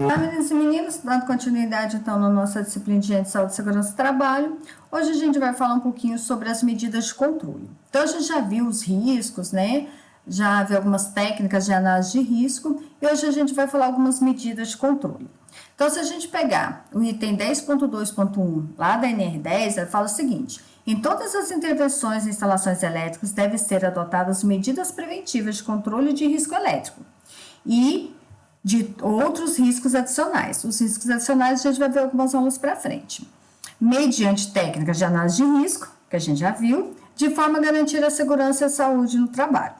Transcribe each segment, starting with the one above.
Olá, meninas e meninos, dando continuidade então na nossa disciplina de Higiene, Saúde e Segurança do Trabalho. Hoje a gente vai falar um pouquinho sobre as medidas de controle. Então a gente já viu os riscos, né? Já viu algumas técnicas de análise de risco e hoje a gente vai falar algumas medidas de controle. Então se a gente pegar o item 10.2.1 lá da NR10, ela fala o seguinte: em todas as intervenções e instalações elétricas devem ser adotadas medidas preventivas de controle de risco elétrico e de outros riscos adicionais. Os riscos adicionais a gente vai ver algumas aulas para frente. Mediante técnicas de análise de risco, que a gente já viu, de forma a garantir a segurança e a saúde no trabalho.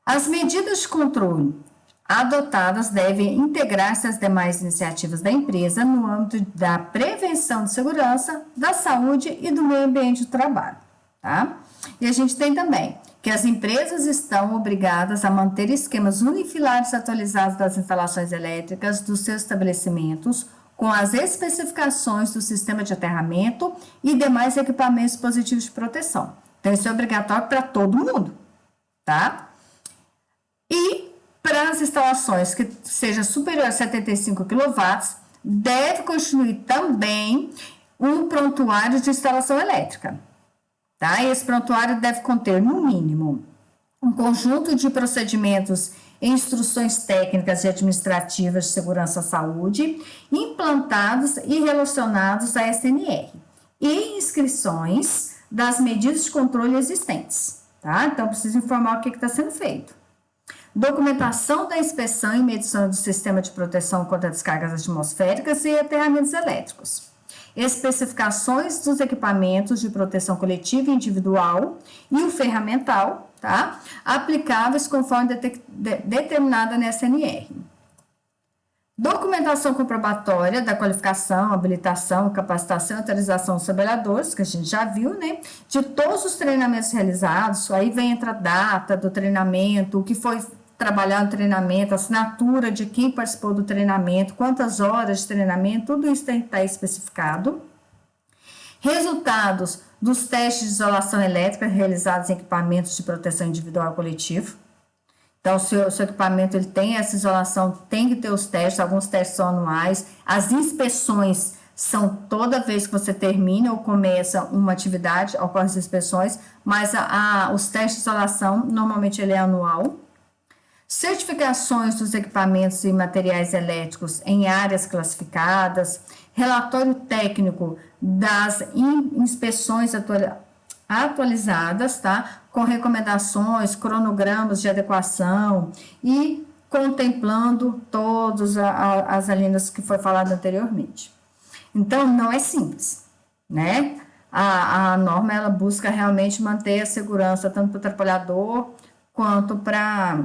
As medidas de controle adotadas devem integrar-se às demais iniciativas da empresa no âmbito da prevenção de segurança, da saúde e do meio ambiente do trabalho, tá? E a gente tem também que as empresas estão obrigadas a manter esquemas unifilares atualizados das instalações elétricas dos seus estabelecimentos, com as especificações do sistema de aterramento e demais equipamentos dispositivos de proteção. Então, isso é obrigatório para todo mundo, tá? E para as instalações que seja superior a 75 kW, deve constituir também um prontuário de instalação elétrica. Tá? Esse prontuário deve conter, no mínimo, um conjunto de procedimentos e instruções técnicas e administrativas de segurança e saúde implantados e relacionados à SNR e inscrições das medidas de controle existentes. Tá? Então, preciso informar o que está sendo feito. Documentação da inspeção e medição do sistema de proteção contra descargas atmosféricas e aterramentos elétricos. Especificações dos equipamentos de proteção coletiva e individual e o ferramental, tá? Aplicáveis conforme determinada na SNR. Documentação comprobatória da qualificação, habilitação, capacitação e autorização dos trabalhadores, que a gente já viu, né? De todos os treinamentos realizados, aí vem entra a data do treinamento, o que foi trabalhar no treinamento, assinatura de quem participou do treinamento, quantas horas de treinamento, tudo isso tem que estar especificado. Resultados dos testes de isolação elétrica realizados em equipamentos de proteção individual e coletivo. Então, se o seu equipamento ele tem essa isolação, tem que ter os testes, alguns testes são anuais, as inspeções são toda vez que você termina ou começa uma atividade, ocorrem as inspeções, mas os testes de isolação, normalmente ele é anual. Certificações dos equipamentos e materiais elétricos em áreas classificadas, relatório técnico das inspeções atualizadas, tá? Com recomendações, cronogramas de adequação e contemplando todas as alíneas que foi falado anteriormente. Então, não é simples, né? A norma, ela busca realmente manter a segurança tanto para o trabalhador quanto para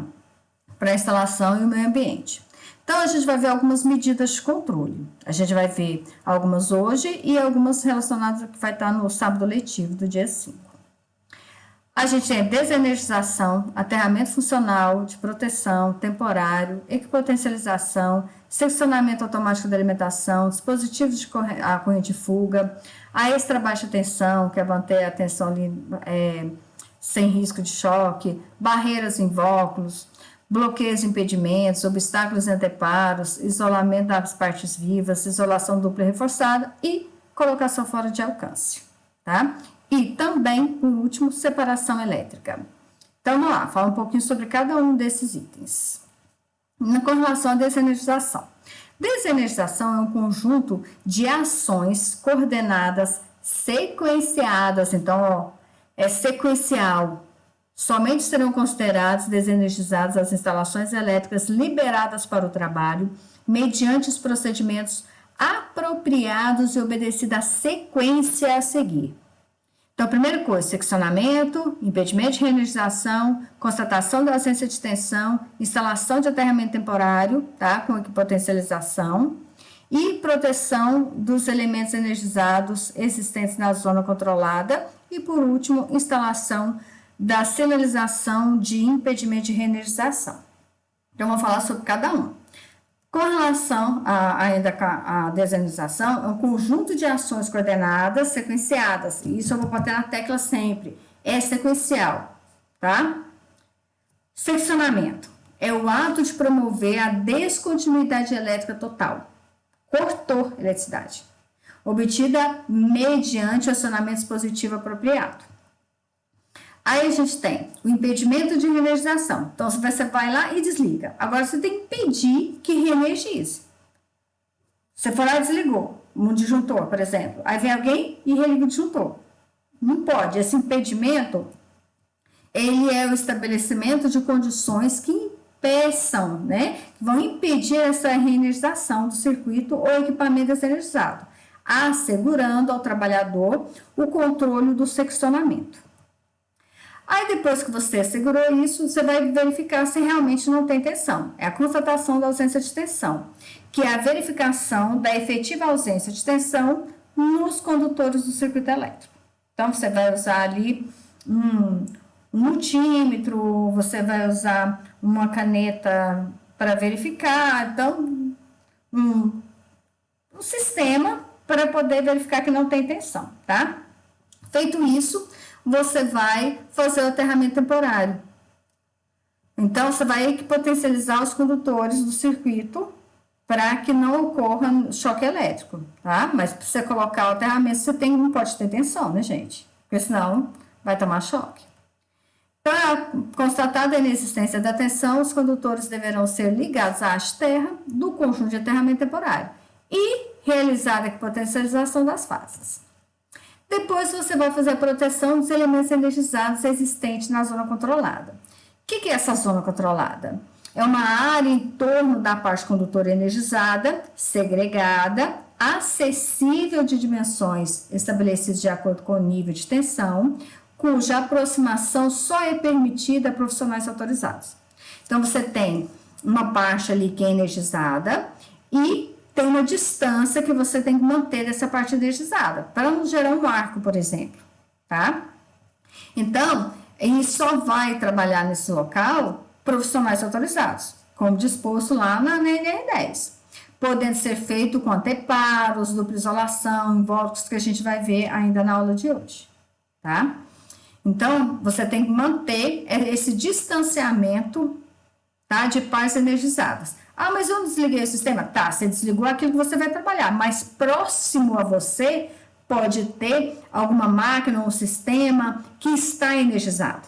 a instalação e o meio ambiente. Então, a gente vai ver algumas medidas de controle. A gente vai ver algumas hoje e algumas relacionadas que vai estar no sábado letivo do dia 5. A gente tem desenergização, aterramento funcional, de proteção, temporário, equipotencialização, seccionamento automático da alimentação, dispositivos de corrente de fuga, a extra baixa tensão, que é manter a tensão ali sem risco de choque, barreiras em invólucros, bloqueios de impedimentos, obstáculos e anteparos, isolamento das partes vivas, isolação dupla e reforçada e colocação fora de alcance, tá? E também, por último, separação elétrica. Então, vamos lá, fala um pouquinho sobre cada um desses itens. Com relação à desenergização. Desenergização é um conjunto de ações coordenadas, sequenciadas, então, ó, é sequencial. Somente serão considerados desenergizadas as instalações elétricas liberadas para o trabalho, mediante os procedimentos apropriados e obedecida a sequência a seguir. Então, a primeira coisa, seccionamento, impedimento de reenergização, constatação da ausência de tensão, instalação de aterramento temporário, tá, com equipotencialização, e proteção dos elementos energizados existentes na zona controlada, e, por último, instalação da sinalização de impedimento de reenergização. Então, vamos falar sobre cada um. Com relação ainda à desenergização, é um conjunto de ações coordenadas, sequenciadas. Isso eu vou botar na tecla sempre. É sequencial, tá? Seccionamento. é o ato de promover a descontinuidade elétrica total. Cortou eletricidade, obtida mediante acionamento dispositivo apropriado. Aí a gente tem o impedimento de reenergização. Então, você vai lá e desliga. Agora, você tem que impedir que reenergize. Você foi lá e desligou um disjuntor, por exemplo. Aí vem alguém e religa o disjuntor. Não pode. Esse impedimento, ele é o estabelecimento de condições que impeçam, né? Que vão impedir essa reenergização do circuito ou equipamento energizado, assegurando ao trabalhador o controle do seccionamento. Aí, depois que você assegurou isso, você vai verificar se realmente não tem tensão. É a constatação da ausência de tensão, que é a verificação da efetiva ausência de tensão nos condutores do circuito elétrico. Então, você vai usar ali um multímetro, você vai usar uma caneta para verificar, então, um sistema para poder verificar que não tem tensão, tá? Feito isso, você vai fazer o aterramento temporário. Então, você vai potencializar os condutores do circuito para que não ocorra choque elétrico, tá? Mas para você colocar o aterramento, você não pode ter tensão, né, gente? Porque senão vai tomar choque. Para constatada a inexistência da tensão, os condutores deverão ser ligados à haste terra do conjunto de aterramento temporário e realizar a potencialização das fases. Depois, você vai fazer a proteção dos elementos energizados existentes na zona controlada. O que é essa zona controlada? É uma área em torno da parte condutora energizada, segregada, acessível de dimensões estabelecidas de acordo com o nível de tensão, cuja aproximação só é permitida a profissionais autorizados. Então, você tem uma parte ali que é energizada e tem uma distância que você tem que manter dessa parte energizada, para não gerar um arco, por exemplo, tá? Então, ele só vai trabalhar nesse local profissionais autorizados, como disposto lá na NR10, podendo ser feito com anteparos, dupla isolação, invólucros que a gente vai ver ainda na aula de hoje, tá? Então, você tem que manter esse distanciamento, tá, de partes energizadas. Ah, mas eu não desliguei o sistema. Tá, você desligou aquilo que você vai trabalhar, mas próximo a você pode ter alguma máquina ou um sistema que está energizado.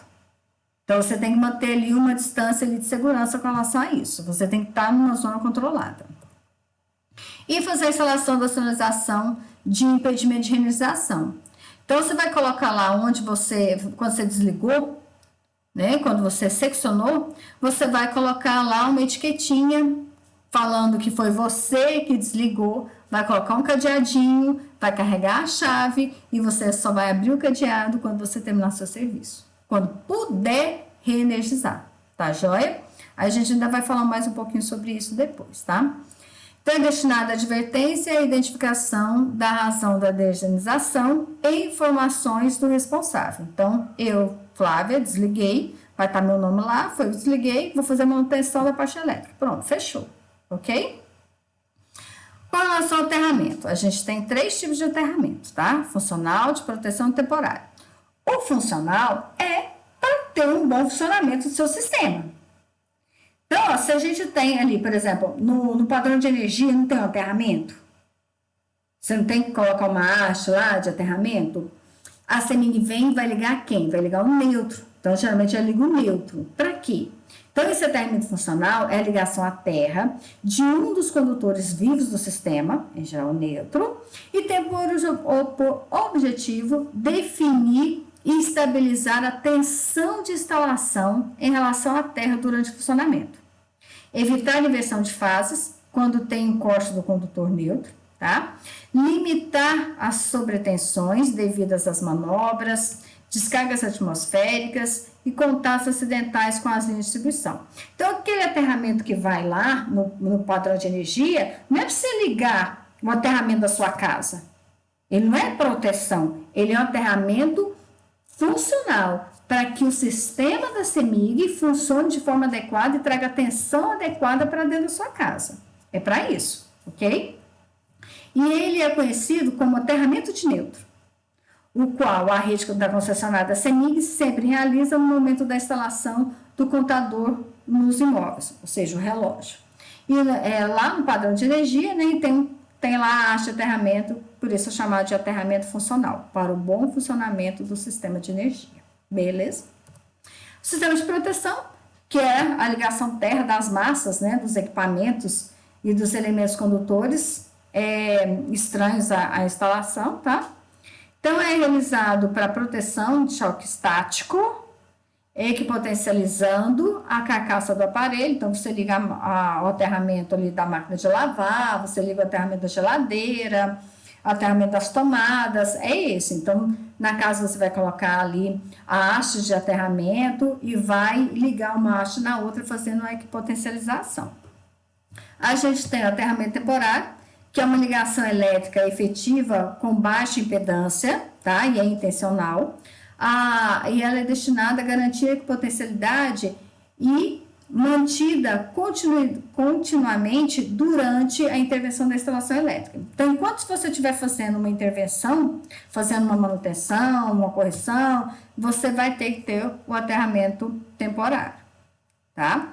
Então, você tem que manter ali uma distância ali de segurança com relação a isso. Você tem que estar numa zona controlada. E fazer a instalação da sinalização de impedimento de reenergização. Então, você vai colocar lá onde quando você desligou, né? Quando você seccionou, você vai colocar lá uma etiquetinha falando que foi você que desligou, vai colocar um cadeadinho, vai carregar a chave e você só vai abrir o cadeado quando você terminar seu serviço. Quando puder reenergizar, tá joia? Aí a gente ainda vai falar mais um pouquinho sobre isso depois, tá? Então, é destinada à advertência e identificação da razão da desigenização e informações do responsável. Então, eu, Flávia, desliguei, vai estar meu nome lá, desliguei, vou fazer a manutenção da parte elétrica. Pronto, fechou, ok? Com relação ao aterramento, a gente tem 3 tipos de aterramento, tá? Funcional, de proteção e temporário. O funcional é para ter um bom funcionamento do seu sistema. Então, ó, se a gente tem ali, por exemplo, no padrão de energia, não tem um aterramento? Você não tem que colocar uma haste lá de aterramento? A CEMIG vem e vai ligar quem? Vai ligar o neutro. Então, geralmente, eu ligo o neutro. Para quê? Então, esse aterramento funcional é a ligação à terra de um dos condutores vivos do sistema, em geral o neutro, e tem por objetivo definir e estabilizar a tensão de instalação em relação à terra durante o funcionamento. Evitar a inversão de fases quando tem encosto do condutor neutro, tá? Limitar as sobretensões devidas às manobras, descargas atmosféricas e contatos acidentais com as linhas de distribuição. Então, aquele aterramento que vai lá no padrão de energia, não é para você ligar o aterramento da sua casa. Ele não é proteção, ele é um aterramento funcional para que o sistema da CEMIG funcione de forma adequada e traga tensão adequada para dentro da sua casa. É para isso, ok? E ele é conhecido como aterramento de neutro, o qual a rede da concessionária da CEMIG sempre realiza no momento da instalação do contador nos imóveis, ou seja, o relógio. E lá no padrão de energia, né, tem lá a haste de aterramento, por isso é chamado de aterramento funcional, para o bom funcionamento do sistema de energia. Beleza? O sistema de proteção, que é a ligação terra das massas, né, dos equipamentos e dos elementos condutores estranhos à instalação, tá? Então, é realizado para proteção de choque estático, equipotencializando a carcaça do aparelho. Então, você liga o aterramento ali da máquina de lavar, você liga o aterramento da geladeira, o aterramento das tomadas, é esse. Então, na casa você vai colocar ali a haste de aterramento e vai ligar uma haste na outra, fazendo a equipotencialização. A gente tem o aterramento temporário, que é uma ligação elétrica efetiva com baixa impedância, tá? E é intencional. E ela é destinada a garantir a equipotencialidade e mantida continuamente durante a intervenção da instalação elétrica. Então, enquanto você estiver fazendo uma intervenção, fazendo uma manutenção, uma correção, você vai ter que ter o aterramento temporário, tá?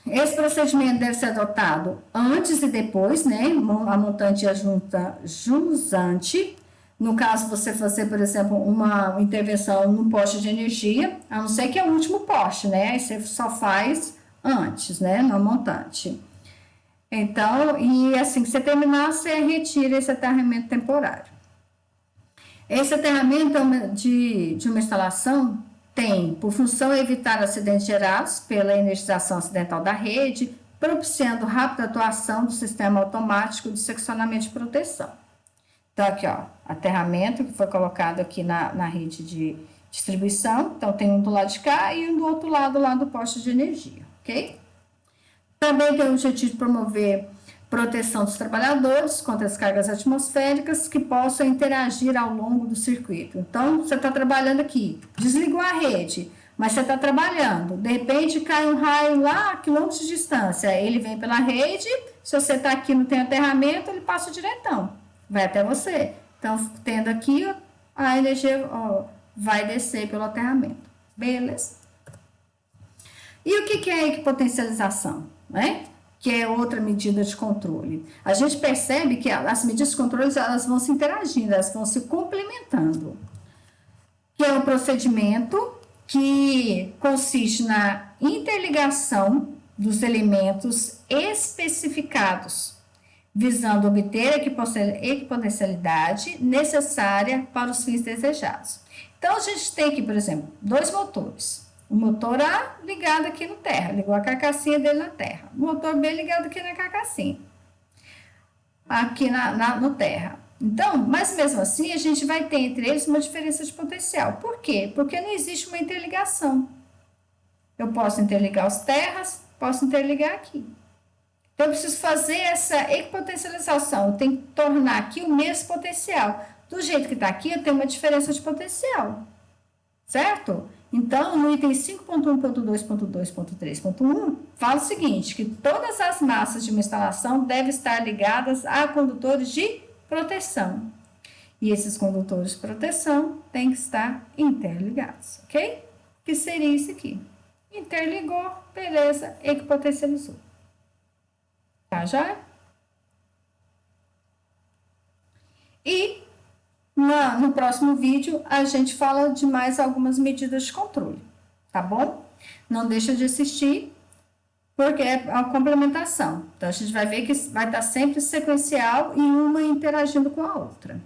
Esse procedimento deve ser adotado antes e depois, né? A montante e a junta jusante. No caso, você fazer, por exemplo, uma intervenção no poste de energia, a não ser que é o último poste, né? Aí você só faz antes, né? No montante. Então, e assim que você terminar, você retira esse aterramento temporário. Esse aterramento de uma instalação tem por função evitar acidentes gerados pela energização acidental da rede, propiciando rápida atuação do sistema automático de seccionamento de proteção. Então, aqui, ó, aterramento que foi colocado aqui na rede de distribuição. Então, tem um do lado de cá e um do outro lado, lá do poste de energia, ok? Também tem o objetivo de promover proteção dos trabalhadores contra as cargas atmosféricas que possam interagir ao longo do circuito. Então, você está trabalhando aqui, desligou a rede, mas você está trabalhando, de repente cai um raio lá a quilômetros de distância, ele vem pela rede, se você está aqui não tem aterramento, ele passa diretão, vai até você. Então, tendo aqui, a energia vai descer pelo aterramento, beleza? E o que é a equipotencialização, né? Que é outra medida de controle. A gente percebe que as medidas de controle elas vão se interagindo, elas vão se complementando. Que é um procedimento que consiste na interligação dos elementos especificados, visando obter a equipotencialidade necessária para os fins desejados. Então, a gente tem aqui, por exemplo, dois motores. O motor A ligado aqui no terra, ligou a carcassinha dele na terra. O motor B ligado aqui na carcassinha, aqui no terra. Então, mas mesmo assim, a gente vai ter entre eles uma diferença de potencial. Por quê? Porque não existe uma interligação. Eu posso interligar os terras, posso interligar aqui. Então, eu preciso fazer essa equipotencialização. Eu tenho que tornar aqui o mesmo potencial. Do jeito que está aqui, eu tenho uma diferença de potencial. Certo? Então, no item 5.1.2.2.3.1, fala o seguinte, que todas as massas de uma instalação devem estar ligadas a condutores de proteção. E esses condutores de proteção têm que estar interligados, ok? Que seria isso aqui. Interligou, beleza, equipotencializou. Tá, já? E no próximo vídeo, a gente fala de mais algumas medidas de controle, tá bom? Não deixa de assistir, porque é a complementação. Então, a gente vai ver que vai estar sempre sequencial e uma interagindo com a outra.